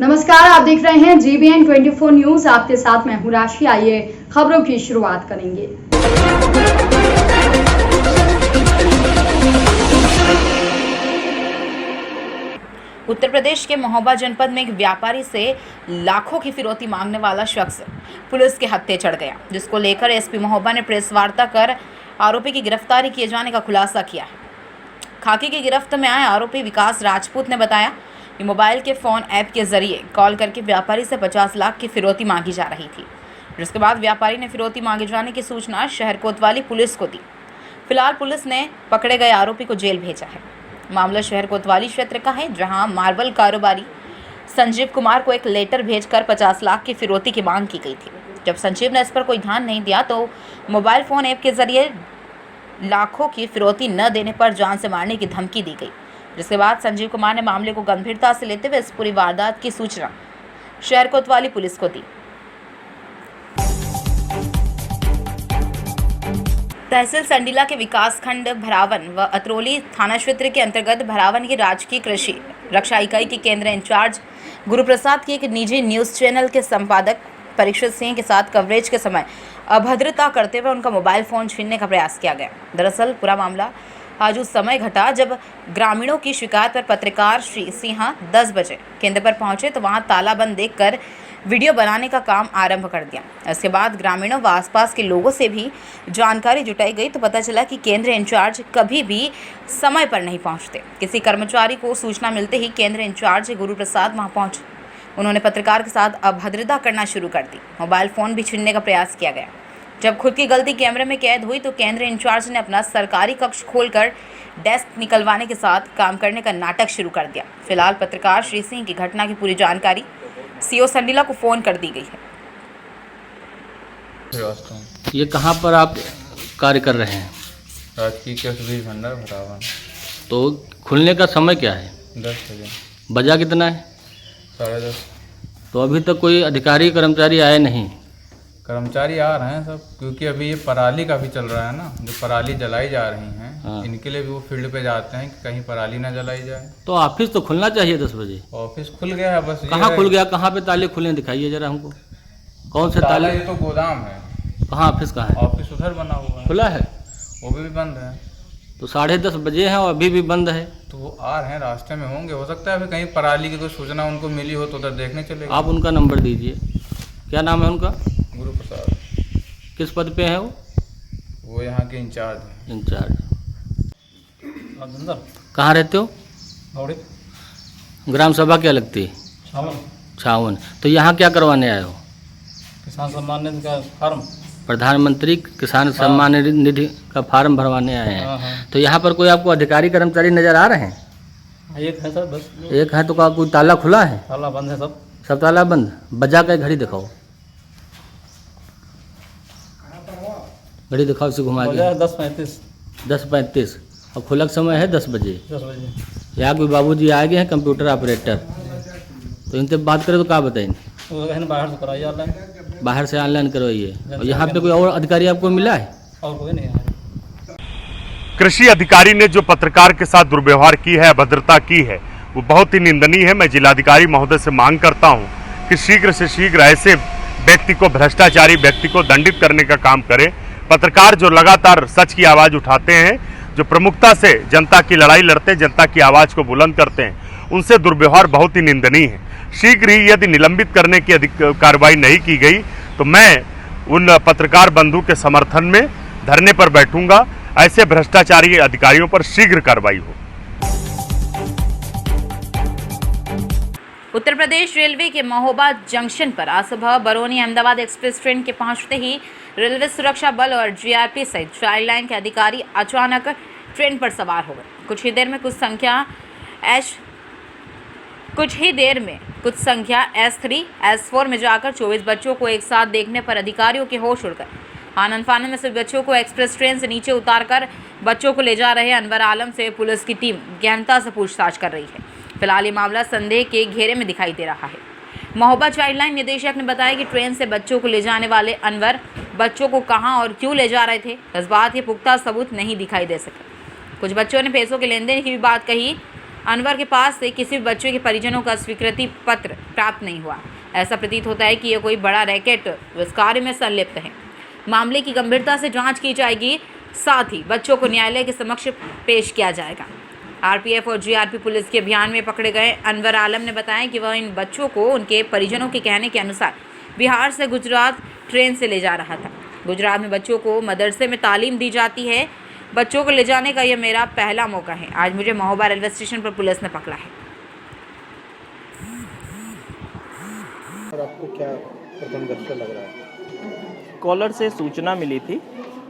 नमस्कार, आप देख रहे हैं GBN 24 न्यूज। आपके साथ मैं हूं राशि। आइए खबरों की शुरुआत करेंगे। उत्तर प्रदेश के महोबा जनपद में एक व्यापारी से लाखों की फिरौती मांगने वाला शख्स पुलिस के हत्थे चढ़ गया, जिसको लेकर एसपी महोबा ने प्रेस वार्ता कर आरोपी की गिरफ्तारी किए जाने का खुलासा किया है। खाकी की गिरफ्त में आए आरोपी विकास राजपूत ने बताया कि मोबाइल के फ़ोन ऐप के जरिए कॉल करके व्यापारी से 50 लाख की फिरौती मांगी जा रही थी, जिसके बाद व्यापारी ने फिरौती मांगे जाने की सूचना शहर कोतवाली पुलिस को दी। फिलहाल पुलिस ने पकड़े गए आरोपी को जेल भेजा है। मामला शहर कोतवाली क्षेत्र का है, जहां मार्बल कारोबारी संजीव कुमार को एक लेटर भेजकर 50 लाख की फिरौती की मांग की गई थी। जब संजीव ने इस पर कोई ध्यान नहीं दिया तो मोबाइल फ़ोन ऐप के जरिए लाखों की फिरौती न देने पर जान से मारने की धमकी दी गई, जिसके बाद संजीव कुमार ने मामले को गंभीरता से लेते हुए इस पूरी वारदात की सूचना शहर कोतवाली पुलिस को दी। तहसील संडीला के विकासखंड भरावन व अतरौली थाना क्षेत्र के अंतर्गत भरावन की राजकीय कृषि रक्षा इकाई के केंद्र इंचार्ज गुरुप्रसाद की एक निजी न्यूज़ चैनल के संपादक परीक्षित सिंह के साथ कवरेज के समय अभद्रता करते हुए उनका मोबाइल फ़ोन छीनने का प्रयास किया गया। दरअसल पूरा मामला आज उस समय घटा जब ग्रामीणों की शिकायत पर पत्रकार श्री सिंह 10 बजे केंद्र पर पहुंचे तो वहां तालाबंद देखकर वीडियो बनाने का काम आरंभ कर दिया। इसके बाद ग्रामीणों व आसपास के लोगों से भी जानकारी जुटाई गई तो पता चला कि केंद्र इंचार्ज कभी भी समय पर नहीं पहुंचते। किसी कर्मचारी को सूचना मिलते ही केंद्र इंचार्ज गुरुप्रसाद वहां पहुंचे। उन्होंने पत्रकार के साथ अभद्रता करना शुरू कर दी। मोबाइल फ़ोन भी छीनने का प्रयास किया गया। जब खुद की गलती कैमरे में कैद हुई तो केंद्र इंचार्ज ने अपना सरकारी कक्ष खोलकर डेस्क निकलवाने के साथ काम करने का नाटक शुरू कर दिया। फिलहाल पत्रकार श्री सिंह की घटना की पूरी जानकारी सीओ संडीला को फ़ोन कर दी गई है। ये कहाँ पर आप कार्य कर रहे हैं? राजकीय कृषि भंडार भरावन। तो खुलने का समय क्या है? 10 बजे। बजा कितना है? 10:30। तो अभी तक कोई अधिकारी कर्मचारी आए नहीं? कर्मचारी आ रहे हैं सब, क्योंकि अभी ये पराली का भी चल रहा है ना, जो पराली जलाई जा रही हैं। हाँ। इनके लिए भी वो फील्ड पे जाते हैं कि कहीं पराली ना जलाई जाए। तो ऑफिस तो खुलना चाहिए 10 बजे। ऑफिस खुल गया है, बस कहाँ खुल गया? कहाँ पे ताले खुले दिखाइए जरा हमको। कौन से ताले? ये तो गोदाम है। कहाँ ऑफिस कहाँ है? ऑफिस उधर बना हुआ है। खुला है? वो भी बंद है। तो 10:30 बजे हैं और अभी भी बंद है। तो वो आ रहे हैं, रास्ते में होंगे। हो सकता है अभी कहीं पराली की कोई सूचना उनको मिली हो तो उधर देखने चले गए। आप उनका नंबर दीजिए। क्या नाम है उनका? गुरुप्रसाद। किस पद पे है वो? वो यहाँ के इंचार्ज हैं। इंचार्ज। कहाँ रहते हो? ग्राम सभा क्या लगती है? छावन। तो यहाँ क्या करवाने आए हो? किसान सम्मान निधि का फॉर्म। प्रधानमंत्री किसान सम्मान निधि का फार्म भरवाने आए हैं। हाँ। तो यहाँ पर कोई आपको अधिकारी कर्मचारी नजर आ रहे हैं? एक है सर, बस एक है। तो का कोई ताला खुला है? ताला बंद है सब। सब ताला बंद। बजा के घड़ी दिखाओ। घड़ी दिखाओ, इसे घुमा के। 10:35। 10:35 और खुला समय है 10 बजे। 10 बजे। यहाँ कोई बाबूजी आ गए हैं कंप्यूटर ऑपरेटर, तो इनसे बात करें तो क्या बताएंगे? वो कहने बाहर से कराइए ऑनलाइन। बाहर से ऑनलाइन करवाइए। और यहाँ पे कोई और अधिकारी आपको मिला है? और कोई नहीं है। कृषि अधिकारी ने जो पत्रकार के साथ दुर्व्यवहार की है, अभद्रता की है, वो बहुत ही निंदनीय है। मैं जिलाधिकारी महोदय से मांग करता हूँ कि शीघ्र से शीघ्र ऐसे व्यक्ति को, भ्रष्टाचारी व्यक्ति को दंडित करने का काम करें। पत्रकार जो लगातार सच की आवाज़ उठाते हैं, जो प्रमुखता से जनता की लड़ाई लड़ते हैं, जनता की आवाज़ को बुलंद करते हैं, उनसे दुर्व्यवहार बहुत ही निंदनीय है। शीघ्र ही यदि निलंबित करने की कार्रवाई नहीं की गई तो मैं उन पत्रकार बंधु के समर्थन में धरने पर बैठूंगा। ऐसे भ्रष्टाचारी अधिकारियों पर शीघ्र कार्रवाई हो। उत्तर प्रदेश रेलवे के महोबा जंक्शन पर आज सुबह बरौनी अहमदाबाद एक्सप्रेस ट्रेन के पहुंचते ही रेलवे सुरक्षा बल और जीआरपी सहित चाइल्ड लाइन के अधिकारी अचानक ट्रेन पर सवार हो गए। कुछ ही देर में कुछ संख्या S3 S4 में जाकर 24 बच्चों को एक साथ देखने पर अधिकारियों के होश उड़ गए। आनन फानन में से बच्चों को एक्सप्रेस ट्रेन से नीचे उतारकर बच्चों को ले जा रहे अनवर आलम से पुलिस की टीम गहनता से पूछताछ कर रही है। फिलहाल ये मामला संदेह के घेरे में दिखाई दे रहा है। महोबा चाइल्ड लाइन निदेशक ने बताया कि ट्रेन से बच्चों को ले जाने वाले अनवर बच्चों को कहां और क्यों ले जा रहे थे, इस बात के पुख्ता सबूत नहीं दिखाई दे सके। कुछ बच्चों ने पैसों के लेन देन की भी बात कही। अनवर के पास से किसी भी बच्चे के परिजनों का स्वीकृति पत्र प्राप्त नहीं हुआ। ऐसा प्रतीत होता है कि यह कोई बड़ा रैकेट इस कार्य में संलिप्त है। मामले की गंभीरता से जांच की जाएगी, साथ ही बच्चों को न्यायालय के समक्ष पेश किया जाएगा। आरपीएफ और जीआरपी पुलिस के अभियान में पकड़े गए अनवर आलम ने बताया कि वह इन बच्चों को उनके परिजनों के कहने के अनुसार बिहार से गुजरात ट्रेन से ले जा रहा था। गुजरात में बच्चों को मदरसे में तालीम दी जाती है। बच्चों को ले जाने का यह मेरा पहला मौका है। आज मुझे महोबा रेलवे स्टेशन पर पुलिस ने पकड़ा है। और आपको क्या प्रथम दृष्टया लग रहा है? कॉलर से सूचना मिली थी।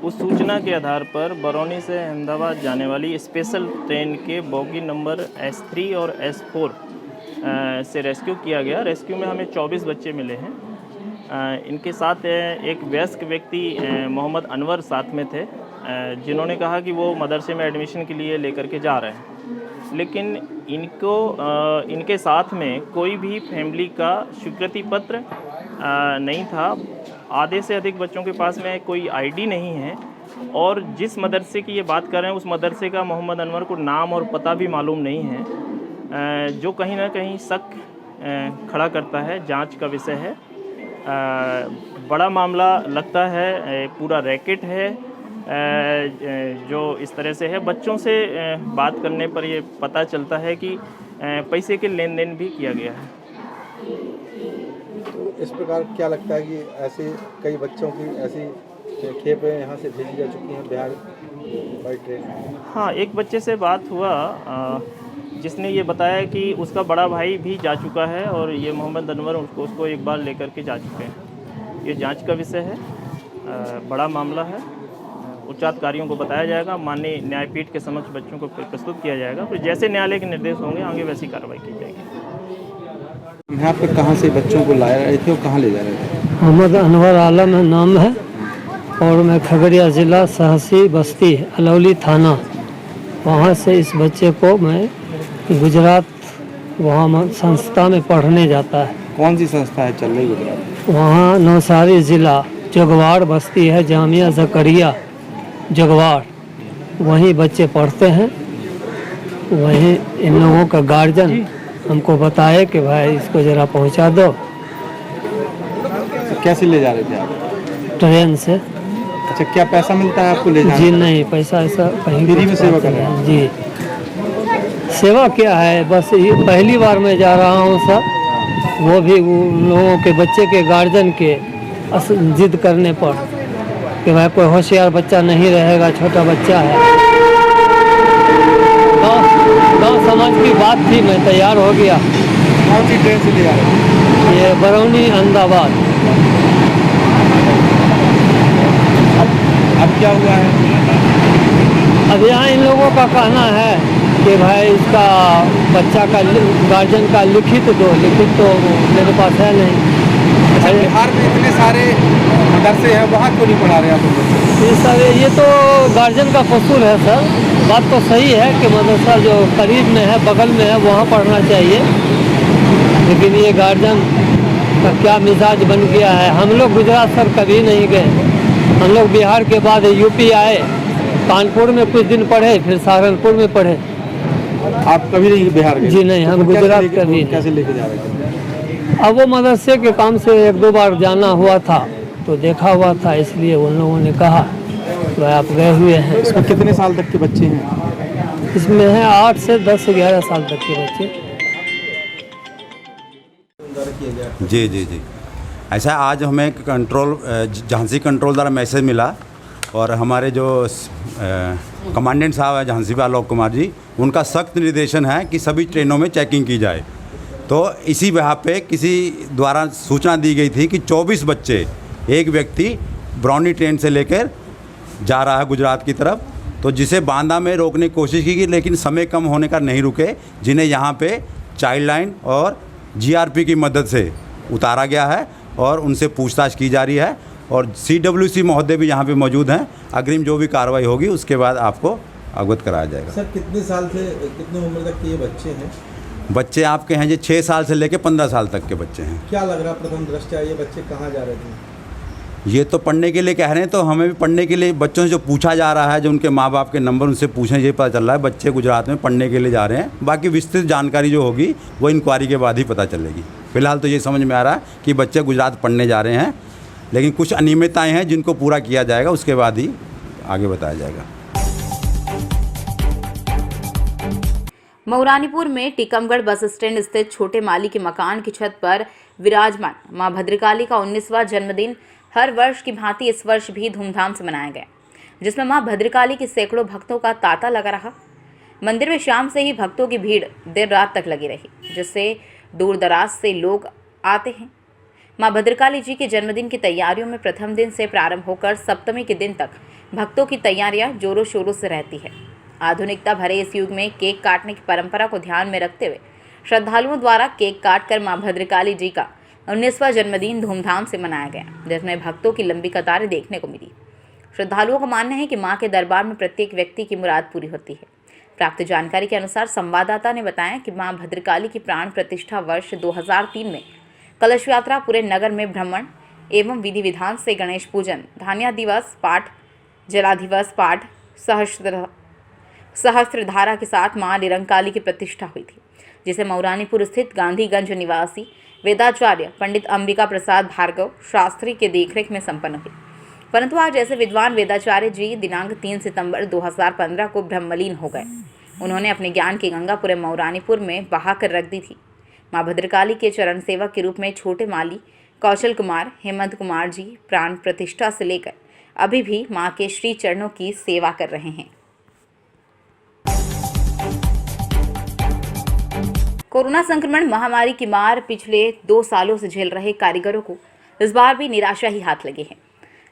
उस सूचना के आधार पर बरौनी से अहमदाबाद जाने वाली स्पेशल ट्रेन के बोगी नंबर S3 और S4 से रेस्क्यू किया गया। रेस्क्यू में हमें 24 बच्चे मिले हैं। इनके साथ एक वयस्क व्यक्ति मोहम्मद अनवर साथ में थे, जिन्होंने कहा कि वो मदरसे में एडमिशन के लिए लेकर के जा रहे हैं, लेकिन इनके साथ में कोई भी फैमिली का स्वीकृति पत्र नहीं था। आधे से अधिक बच्चों के पास में कोई आईडी नहीं है और जिस मदरसे की ये बात कर रहे हैं उस मदरसे का मोहम्मद अनवर को नाम और पता भी मालूम नहीं है, जो कहीं ना कहीं शक खड़ा करता है। जांच का विषय है। बड़ा मामला लगता है, पूरा रैकेट है जो इस तरह से है। बच्चों से बात करने पर ये पता चलता है कि पैसे के लेन देन भी किया गया है। तो इस प्रकार क्या लगता है कि ऐसे कई बच्चों की ऐसी खेपें यहाँ से भेजी जा चुकी हैं बिहार बाई ट्रेन? हाँ, एक बच्चे से बात हुआ जिसने ये बताया कि उसका बड़ा भाई भी जा चुका है और ये मोहम्मद अनवर उसको एक बार लेकर के जा चुके हैं। ये जांच का विषय है। बड़ा मामला है। उच्चाधिकारियों को बताया जाएगा, माननीय न्यायपीठ के समक्ष बच्चों को प्रस्तुत किया जाएगा। फिर जैसे न्यायालय के निर्देश होंगे आगे वैसी कार्रवाई की जाएगी। यहाँ पे कहाँ से बच्चों को लाया रहे थे और कहाँ ले जा रहे थे? मोहम्मद अनवर आलम नाम है और मैं खगड़िया ज़िला सहसी बस्ती अलौली थाना, वहाँ से इस बच्चे को मैं गुजरात वहाँ संस्था में पढ़ने जाता है। कौन सी संस्था है चल रही गुजरात? वहाँ नौसारी ज़िला जगवाड़ बस्ती है, जामिया ज़करिया जगवाड़, वहीं बच्चे पढ़ते हैं। वहीं इन लोगों का गार्जियन हमको बताए कि भाई इसको ज़रा पहुँचा दो। तो कैसे ले जा रहे थे आप? ट्रेन से। अच्छा, क्या पैसा मिलता है आपको ले जाने? जी नहीं, पैसा ऐसा कहीं फ्री में सेवा कर रहे हैं? जी, सेवा क्या है, बस ये पहली बार मैं जा रहा हूँ सर। वो भी उन लोगों के बच्चे के गार्जियन के जिद करने पर कि भाई कोई होशियार बच्चा नहीं रहेगा, छोटा बच्चा है। गाँव समाज की बात थी, मैं तैयार हो गया। कौन सी ट्रेन से ले जा रहे हैं? ये बरौनी अहमदाबाद। अब क्या हुआ है? अब यहाँ इन लोगों का कहना है कि भाई इसका बच्चा का गार्जियन का लिखित दो। लिखित तो मेरे पास है नहीं। अच्छा, बिहार में इतने सारे मदरसे हैं, वहाँ क्यों नहीं पढ़ा रहे आप बच्चे? ये तो गार्जियन का कसूर है सर। बात तो सही है कि मदरसा जो करीब में है, बगल में है, वहाँ पढ़ना चाहिए, लेकिन ये गार्जियन का क्या मिजाज बन गया है। हम लोग गुजरात सर कभी नहीं गए। हम लोग बिहार के बाद यूपी आए, कानपुर में कुछ दिन पढ़े, फिर सहारनपुर में पढ़े। आप कभी नहीं बिहार गए? जी नहीं, हम गुजरात कभी। कैसे लेके जा रहे थे? अब वो मदरसे के काम से एक दो बार जाना हुआ था तो देखा हुआ था, इसलिए उन लोगों ने कहा तो आप गए हुए हैं। इसमें कितने साल तक के बच्चे हैं? इसमें है 8 से 10 से 11 साल तक के बच्चे। जी जी जी, ऐसा आज हमें कंट्रोल झांसी कंट्रोल द्वारा मैसेज मिला और हमारे जो कमांडेंट साहब हैं झांसी पे आलोक कुमार जी, उनका सख्त निर्देशन है कि सभी ट्रेनों में चेकिंग की जाए। तो इसी वहाँ पे किसी द्वारा सूचना दी गई थी कि 24 बच्चे, एक व्यक्ति बरौनी ट्रेन से लेकर जा रहा है गुजरात की तरफ, तो जिसे बांदा में रोकने की कोशिश की गई, लेकिन समय कम होने का नहीं रुके, जिन्हें यहाँ पे चाइल्ड लाइन और जीआरपी की मदद से उतारा गया है और उनसे पूछताछ की जा रही है। और CWC महोदय भी यहाँ पे मौजूद हैं। अग्रिम जो भी कार्रवाई होगी उसके बाद आपको अवगत कराया जाएगा। सर, कितने साल से कितने उम्र तक के ये बच्चे हैं? बच्चे आपके हैं जो 6 साल से लेकर 15 साल तक के बच्चे हैं। क्या लग रहा प्रथम दृष्टया ये बच्चे कहाँ जा रहे थे? ये तो पढ़ने के लिए कह रहे हैं, तो हमें भी पढ़ने के लिए बच्चों से जो पूछा जा रहा है, जो उनके माँ बाप के नंबर उनसे पूछें, ये पता चल रहा है बच्चे गुजरात में पढ़ने के लिए जा रहे हैं। बाकी विस्तृत जानकारी जो होगी वो इंक्वायरी के बाद ही पता चलेगी। फिलहाल तो ये समझ में आ रहा है कि बच्चे गुजरात पढ़ने जा रहे हैं, लेकिन कुछ अनियमितताएँ हैं जिनको पूरा किया जाएगा, उसके बाद ही आगे बताया जाएगा। मऊरानीपुर में टीकमगढ़ बस स्टैंड स्थित छोटे माली के मकान की छत पर विराजमान मां भद्रकाली का 19वां जन्मदिन हर वर्ष की भांति इस वर्ष भी धूमधाम से मनाया गया, जिसमें मां भद्रकाली के सैकड़ों भक्तों का तांता लगा रहा। मंदिर में शाम से ही भक्तों की भीड़ देर रात तक लगी रही, जिससे दूर दराज से लोग आते हैं। मां भद्रकाली जी के जन्मदिन की तैयारियों में प्रथम दिन से प्रारंभ होकर सप्तमी के दिन तक भक्तों की तैयारियां जोरों शोरों से रहती है। आधुनिकता भरे इस युग में केक काटने की परंपरा को ध्यान में रखते हुए श्रद्धालुओं द्वारा केक काटकर मां भद्रकाली जी का 19वां जन्मदिन धूमधाम से मनाया गया, जिसमें भक्तों की लंबी कतारें देखने को मिली। श्रद्धालुओं का मानना है कि मां के दरबार में प्रत्येक व्यक्ति की मुराद पूरी होती है। प्राप्त जानकारी के अनुसार संवाददाता ने बताया कि मां भद्रकाली की प्राण प्रतिष्ठा वर्ष 2003 में कलश यात्रा पूरे नगर में भ्रमण एवं विधि विधान से गणेश पूजन, धान्या दिवस पाठ, जलाधिवस पाठ, सहस्त्रधारा के साथ मां निरंकाली की प्रतिष्ठा हुई थी, जिसे मऊरानीपुर स्थित गांधीगंज निवासी वेदाचार्य पंडित अंबिका प्रसाद भार्गव शास्त्री के देखरेख में संपन्न हुई। परंतु आज ऐसे विद्वान वेदाचार्य जी दिनांक 3 सितंबर 2015 को ब्रह्मलीन हो गए। उन्होंने अपने ज्ञान की गंगा पूरे मऊरानीपुर में बहाकर रख दी थी। मां भद्रकाली के चरण सेवक के रूप में छोटे माली कौशल कुमार, हेमंत कुमार जी प्राण प्रतिष्ठा से लेकर अभी भी मां के श्री चरणों की सेवा कर रहे हैं। कोरोना संक्रमण महामारी की मार पिछले 2 सालों से झेल रहे कारीगरों को इस बार भी निराशा ही हाथ लगी है।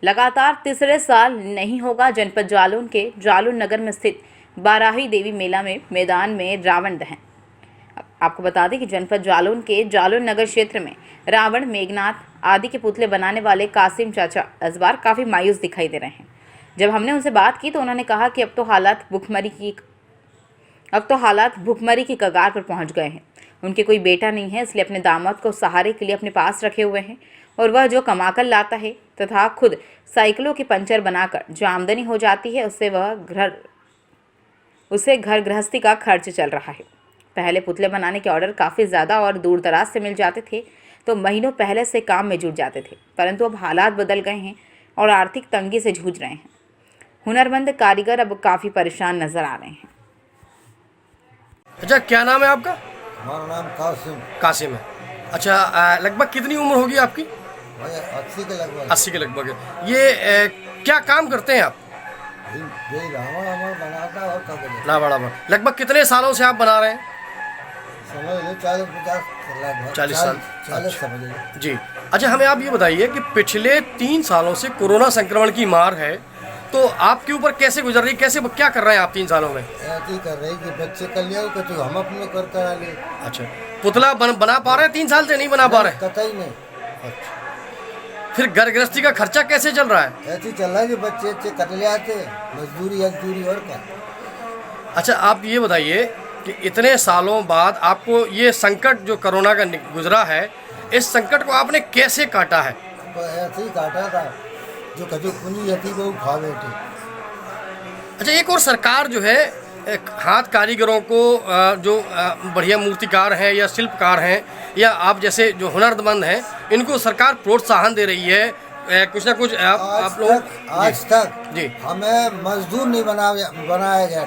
लगातार तीसरे साल नहीं होगा जनपद जालौन के जालौन नगर में स्थित बाराही देवी मेला में मैदान में रावण दहन। आपको बता दें कि जनपद जालौन के जालौन नगर क्षेत्र में रावण, मेघनाथ आदि के पुतले बनाने वाले कासिम चाचा इस बार काफ़ी मायूस दिखाई दे रहे हैं। जब हमने उनसे बात की तो उन्होंने कहा कि अब तो हालात भुखमरी की कगार पर पहुंच गए हैं। उनके कोई बेटा नहीं है, इसलिए अपने दामाद को सहारे के लिए अपने पास रखे हुए हैं और वह जो कमाकर लाता है तथा खुद साइकिलों के पंचर बनाकर जो आमदनी हो जाती है उससे घर गृहस्थी का खर्च चल रहा है। पहले पुतले बनाने के ऑर्डर काफ़ी ज़्यादा और दूर दराज से मिल जाते थे तो महीनों पहले से काम में जुट जाते थे, परंतु अब हालात बदल गए हैं और आर्थिक तंगी से जूझ रहे हैं। हुनरमंद कारीगर अब काफ़ी परेशान नजर आ रहे हैं। अच्छा, क्या नाम है आपका? हमारा नाम कासिम है। अच्छा, लगभग कितनी उम्र होगी आपकी? 80 के लगभग। 80 के लगभग। ये क्या काम करते हैं आप? रावण बनाता और रावण। लगभग कितने सालों से आप बना रहे हैं? समझ लो 40 साल। 40 समझ लो जी। अच्छा, हमें आप ये बताइए कि पिछले 3 सालों से कोरोना संक्रमण की मार है, तो आपके ऊपर कैसे गुजर रही, कैसे क्या कर रहे हैं आप 3 सालों में? ऐसी कर रही कि बच्चे कल्याण को तो हम अपने कर करा ले। अच्छा, पुतला बना पा रहे हैं 3 साल से? नहीं बना पा रहे? कतई नहीं। अच्छा, फिर घर गृहस्थी का खर्चा कैसे चल रहा है? ऐसे चल रहा है कि बच्चे अच्छे कर ले आते, मजदूरी और क्या। अच्छा, आप ये बताइए कि इतने सालों बाद आपको ये संकट जो कोरोना का गुजरा है, इस संकट को आपने कैसे काटा है? तो ऐसे ही काटा था, जो कभी पुनी थी वो खा बैठे। अच्छा, एक और सरकार जो है हाथ कारीगरों को जो बढ़िया मूर्तिकार हैं या शिल्पकार हैं या आप जैसे जो हुनरमंद हैं, इनको सरकार प्रोत्साहन दे रही है कुछ ना कुछ। आप लोग आज तक जी हमें मजदूर नहीं बनाया गया।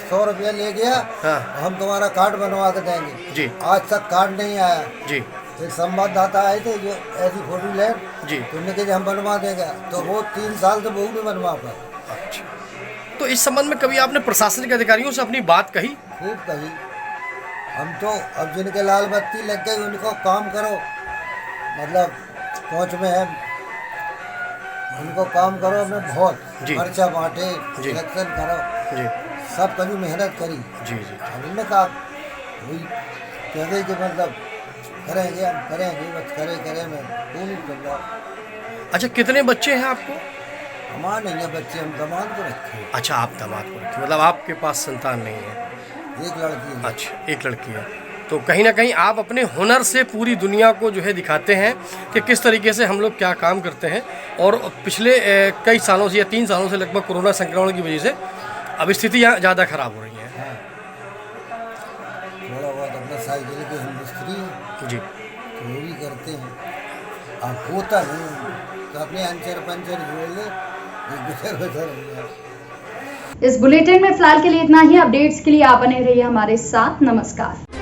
100 रुपया ले गया, हाँ। हम तुम्हारा कार्ड बनवा के देंगे जी। आज तक कार्ड नहीं आया जी। एक संवाददाता आए थे जो ऐसी फोटो ले जी, तुमने कहा हम बनवा देगा, तो वो 3 साल से वो नहीं बनवा पाए। अच्छा, तो इस संबंध में कभी आपने प्रशासनिक अधिकारियों से अपनी बात कही? खूब कही। हम तो अब जिनके लाल बत्ती लग गई उनको काम करो, मतलब पहुँच में है, उनको काम करो में बहुत खर्चा बांटे, इलेक्शन करो जी, सब कभी मेहनत करी जी जी। हमने कहा वही कहते कि मतलब करेंगे हम करेंगे, बस करे में वो नहीं चल रहा। अच्छा, कितने बच्चे हैं आपको? हमारे नहीं है बच्चे, हम दामाद को रखे हैं। अच्छा, आप दामाद को रखे, मतलब आपके पास संतान नहीं है? एक लड़की है। अच्छा, एक लड़की है। तो कहीं ना कहीं आप अपने हुनर से पूरी दुनिया को जो है दिखाते हैं कि किस तरीके से हम लोग क्या काम करते हैं। और पिछले कई सालों से या 3 सालों से लगभग कोरोना संक्रमण की वजह से अब स्थितियाँ ज़्यादा ख़राब हो रही हैं। थोड़ा बहुत अपना साइकिल की इंडस्ट्री है जी, तो वो भी करते हैं। अब होता नहीं तो अपने अंचर पंचर जोड़ ले, गुजर इस बुलेटिन में फिलहाल के लिए इतना ही। अपडेट्स के लिए आप बने रहिए हमारे साथ। नमस्कार।